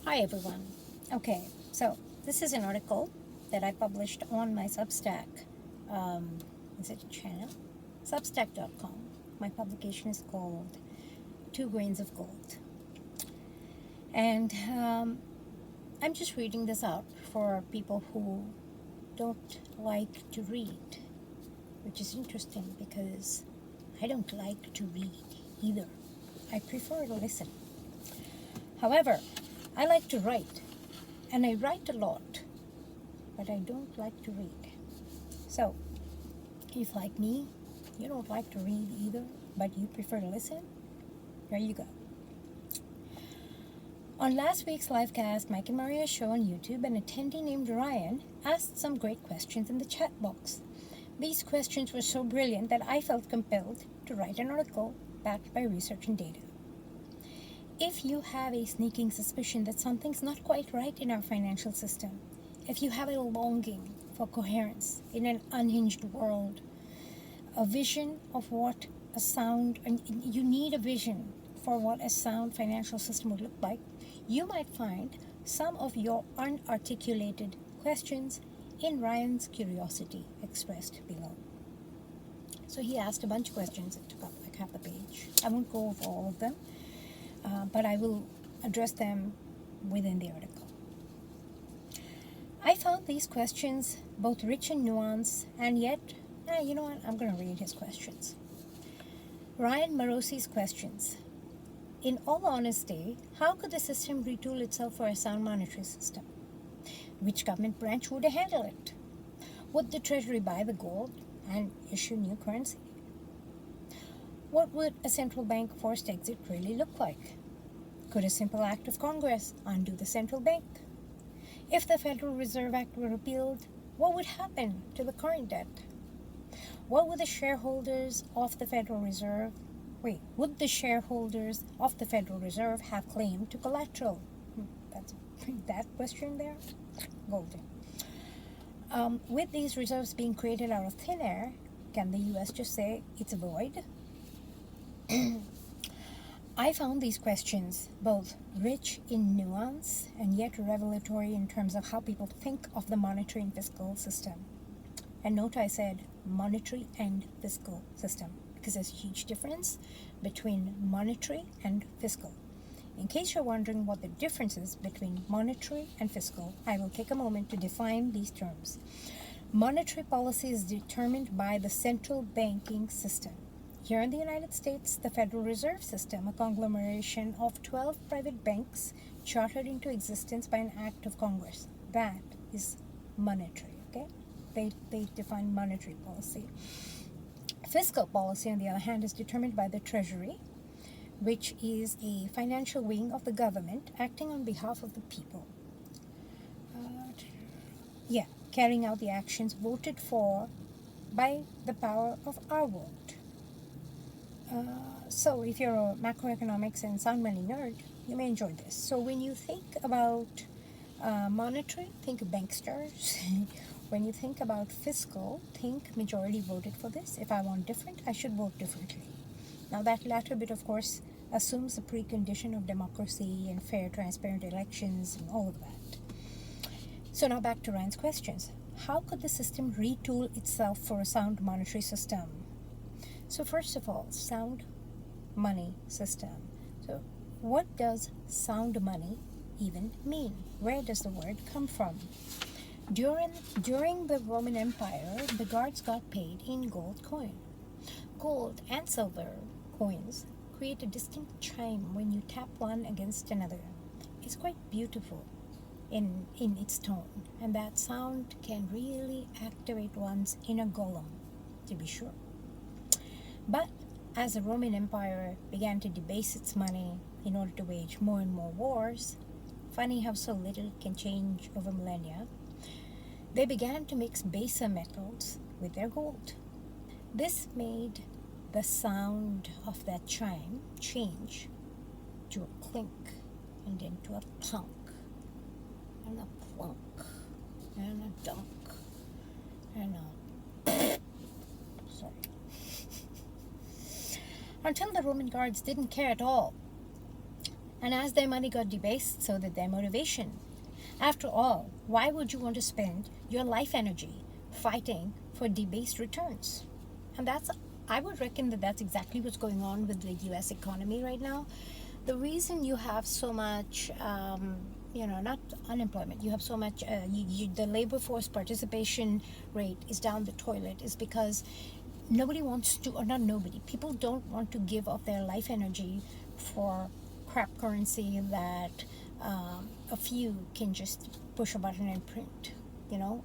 Hi everyone. Okay, so this is an article that I published on my Substack. Is it a channel? Substack.com. My publication is called Two Grains of Gold. And I'm just reading this out for people who don't like to read, which is interesting because I don't like to read either. I prefer to listen. However, I like to write, and I write a lot, but I don't like to read. So, if like me, you don't like to read either, but you prefer to listen, there you go. On last week's livecast, Mike and Maria's show on YouTube, an attendee named Ryan asked some great questions in the chat box. These questions were so brilliant that I felt compelled to write an article backed by research and data. If you have a sneaking suspicion that something's not quite right in our financial system, if you have a longing for coherence in an unhinged world, a vision of what a sound, and you need a vision for what a sound financial system would look like, you might find some of your unarticulated questions in Ryan's curiosity expressed below. So he asked a bunch of questions that took up like half the page. I won't go over all of them. But I will address them within the article. I found these questions both rich in nuance and yet, you know what, I'm going to read his questions. Ryan Morosi's questions. In all honesty, how could the system retool itself for a sound monetary system? Which government branch would handle it? Would the Treasury buy the gold and issue new currency? What would a central bank forced exit really look like? Could a simple act of Congress undo the central bank? If the Federal Reserve Act were repealed, what would happen to the current debt? What would the shareholders of the Federal Reserve, would the shareholders of the Federal Reserve have claim to collateral? That's that question there, golden. With these reserves being created out of thin air, can the U.S. just say it's a void? I found these questions both rich in nuance and yet revelatory in terms of how people think of the monetary and fiscal system. And note I said monetary and fiscal system because there's a huge difference between monetary and fiscal. In case you're wondering what the difference is between monetary and fiscal, I will take a moment to define these terms. Monetary policy is determined by the central banking system. Here in the United States, the Federal Reserve System, a conglomeration of 12 private banks chartered into existence by an act of Congress. That is monetary, okay? They define monetary policy. Fiscal policy, on the other hand, is determined by the Treasury, which is a financial wing of the government acting on behalf of the people. Carrying out the actions voted for by the power of our vote. So if you're a macroeconomics and sound money nerd, you may enjoy this. So when you think about monetary, think banksters. When you think about fiscal, think majority voted for this. If I want different, I should vote differently. Now that latter bit, of course, assumes the precondition of democracy and fair, transparent elections and all of that. So now back to Ryan's questions. How could the system retool itself for a sound monetary system? So first of all, sound money system. So what does sound money even mean? Where does the word come from? During the Roman Empire, the guards got paid in gold coin. Gold and silver coins create a distinct chime when you tap one against another. It's quite beautiful in its tone, and that sound can really activate one's inner golem, to be sure. But as the Roman Empire began to debase its money in order to wage more and more wars, funny how so little can change over millennia, they began to mix baser metals with their gold. This made the sound of that chime change to a clink and then to a clunk and a plunk and a dunk and a sorry. Until the Roman guards didn't care at all And as their money got debased, so did their motivation. After all, why would you want to spend your life energy fighting for debased returns? And I would reckon that that's exactly what's going on with the US economy right now. The reason you have so much, not unemployment, you have so much, the labor force participation rate is down the toilet is because nobody wants to, or not nobody, people don't want to give up their life energy for crap currency that a few can just push a button and print,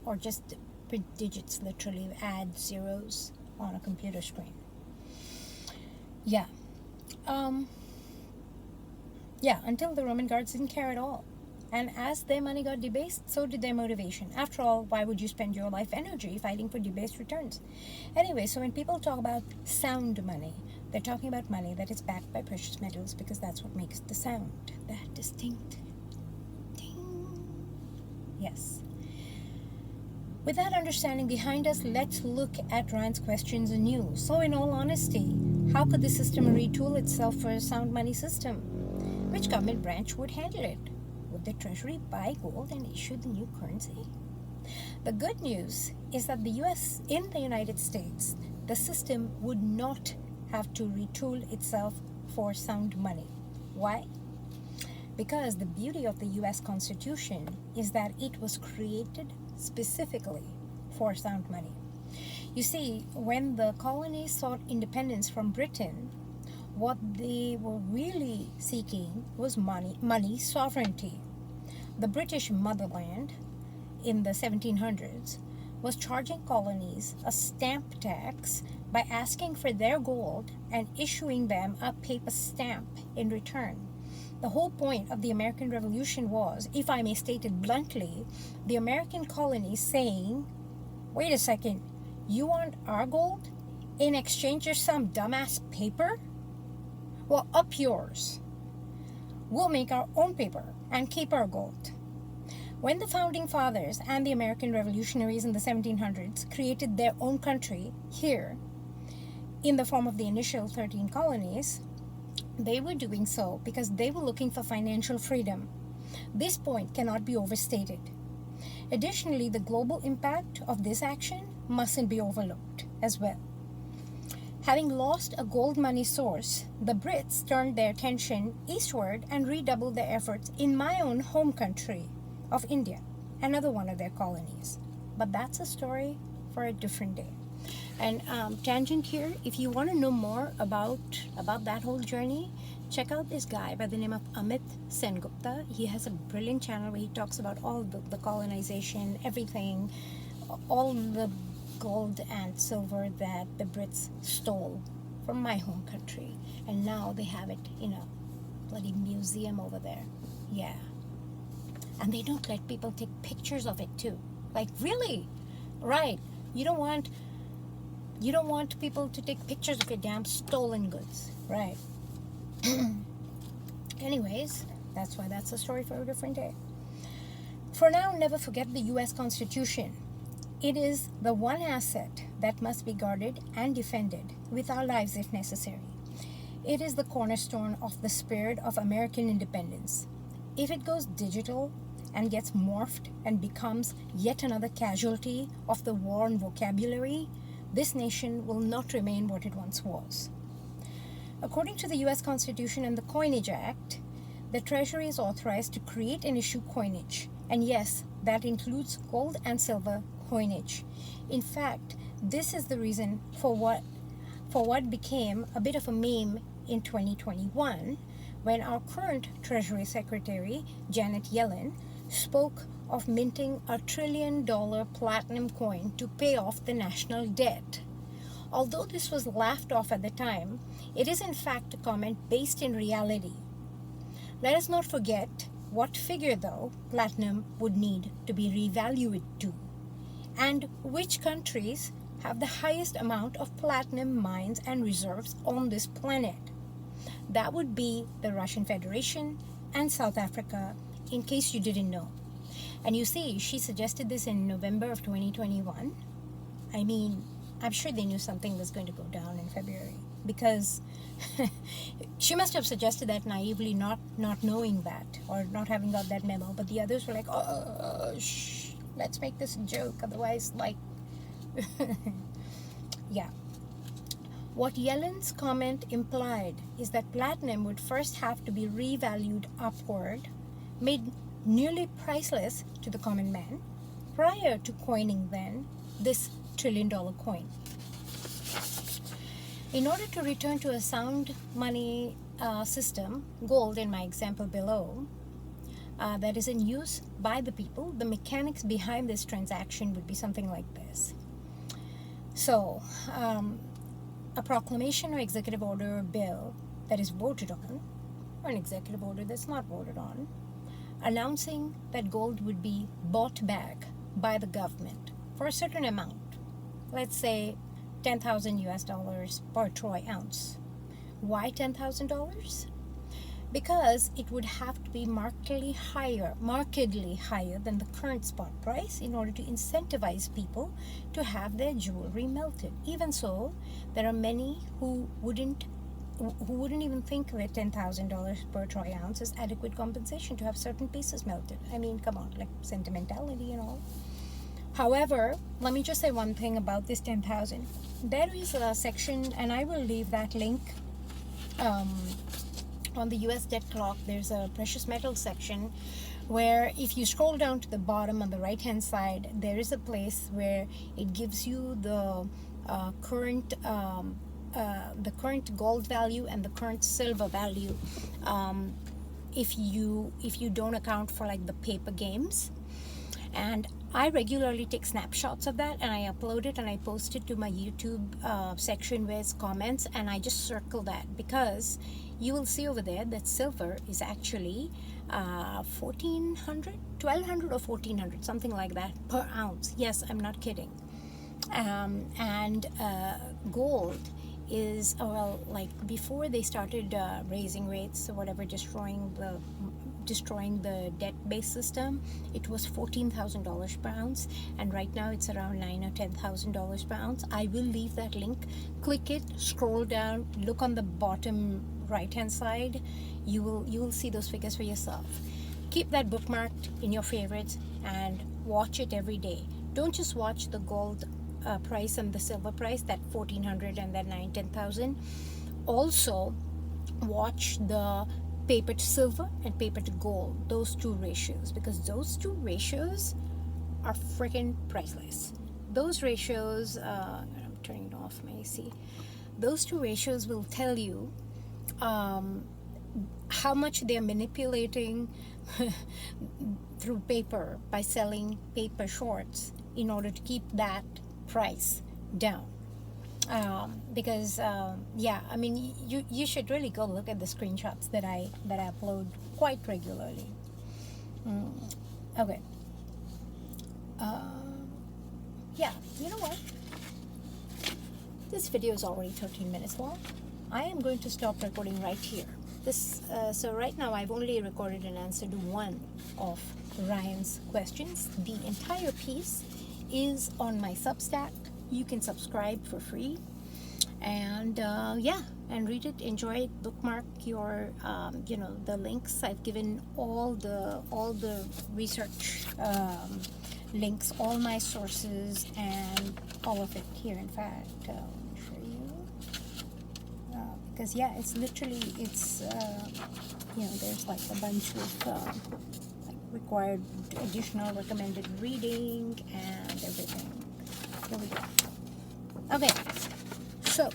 or just print digits, literally add zeros on a computer screen. Yeah. Until the Roman guards didn't care at all. And as their money got debased, so did their motivation. After all, why would you spend your life energy fighting for debased returns? Anyway, so when people talk about sound money, they're talking about money that is backed by precious metals because that's what makes the sound, that distinct ding. Yes. With that understanding behind us, let's look at Ryan's questions anew. So in all honesty, how could the system retool itself for a sound money system? Which government branch would handle it? Would the Treasury buy gold and issue the new currency? The good news is that in the United States, the system would not have to retool itself for sound money. Why? Because the beauty of the US Constitution is that it was created specifically for sound money. You see, when the colonies sought independence from Britain, what they were really seeking was money sovereignty. The British motherland in the 1700s was charging colonies a stamp tax by asking for their gold and issuing them a paper stamp in return. The whole point of the American Revolution was, if I may state it bluntly, the American colonies saying, wait a second, you want our gold in exchange for some dumbass paper? Well, up yours. We'll make our own paper and keep our gold. When the Founding Fathers and the American revolutionaries in the 1700s created their own country here, in the form of the initial 13 colonies, they were doing so because they were looking for financial freedom. This point cannot be overstated. Additionally, the global impact of this action mustn't be overlooked as well. Having lost a gold money source, the Brits turned their attention eastward and redoubled their efforts in my own home country of India, another one of their colonies. But that's a story for a different day. And tangent here, if you want to know more about that whole journey, check out this guy by the name of Amit Sengupta. He has a brilliant channel where he talks about all the colonization, everything, all the gold and silver that the Brits stole from my home country. And now they have it in a bloody museum over there. Yeah. And they don't let people take pictures of it too. Like, really? Right. You don't want people to take pictures of your damn stolen goods. Right. Anyways, that's why that's a story for a different day. For now, never forget the US Constitution. It is the one asset that must be guarded and defended with our lives if necessary. It is the cornerstone of the spirit of American independence. If it goes digital and gets morphed and becomes yet another casualty of the war on vocabulary, this nation will not remain what it once was. According to the US Constitution and the Coinage Act, the Treasury is authorized to create and issue coinage. And yes, that includes gold and silver coinage. In fact, this is the reason for what became a bit of a meme in 2021 when our current Treasury Secretary, Janet Yellen, spoke of minting $1 trillion platinum coin to pay off the national debt. Although this was laughed off at the time, it is in fact a comment based in reality. Let us not forget what figure, though, platinum would need to be revalued to, and which countries have the highest amount of platinum mines and reserves on this planet. That would be the Russian Federation and South Africa, in case you didn't know. And you see, she suggested this in November of 2021. I mean, I'm sure they knew something was going to go down in February, because she must have suggested that naively, not knowing that, or not having got that memo. But the others were like, oh, shh, let's make this a joke, otherwise, like, yeah. What Yellen's comment implied is that platinum would first have to be revalued upward, made nearly priceless to the common man, prior to coining then this $1 trillion coin. In order to return to a sound money system, gold in my example below, that is in use by the people, the mechanics behind this transaction would be something like this. So, a proclamation or executive order or bill that is voted on, or an executive order that's not voted on, announcing that gold would be bought back by the government for a certain amount, let's say $10,000 per troy ounce. Why $10,000? Because it would have to be markedly higher than the current spot price in order to incentivize people to have their jewelry melted. Even so, there are many who wouldn't even think of it $10,000 per troy ounce as adequate compensation to have certain pieces melted. I mean, come on, like sentimentality and all. However, let me just say one thing about this 10,000. There is a section, and I will leave that link on the US debt clock. There's a precious metal section where if you scroll down to the bottom on the right hand side, there is a place where it gives you the current gold value and the current silver value, if you don't account for like the paper games. And I regularly take snapshots of that, and I upload it and I post it to my YouTube section where it's comments, and I just circle that, because you will see over there that silver is actually 1,400, 1,200 or 1,400, something like that per ounce. Yes, I'm not kidding. And gold is, well, like before they started raising rates or whatever, destroying the debt-based system, it was $14,000 per ounce, and right now it's around $9,000 or $10,000 per ounce. I will leave that link. Click it, scroll down, look on the bottom right-hand side. You will see those figures for yourself. Keep that bookmarked in your favorites and watch it every day. Don't just watch the gold price and the silver price, that 1,400 and that 10,000. Also watch the paper to silver and paper to gold, those two ratios, because those two ratios are freaking priceless. Those ratios, I'm turning it off, may I see? Those two ratios will tell you how much they're manipulating through paper by selling paper shorts in order to keep that price down. Because yeah, I mean, you should really go look at the screenshots that I upload quite regularly. Okay. Yeah, you know what? This video is already 13 minutes long. I am going to stop recording right here. So right now I've only recorded an answer to one of Ryan's questions. The entire piece is on my Substack. You can subscribe for free, and yeah, and read it, enjoy it, bookmark your the links. I've given all the research links, all my sources, and all of it here. In fact, let me show you, because yeah, it's literally, it's there's like a bunch of like required additional recommended reading and everything. Here we go. Okay, so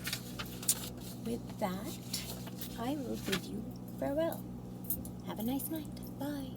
with that, I will bid you farewell. Have a nice night. Bye.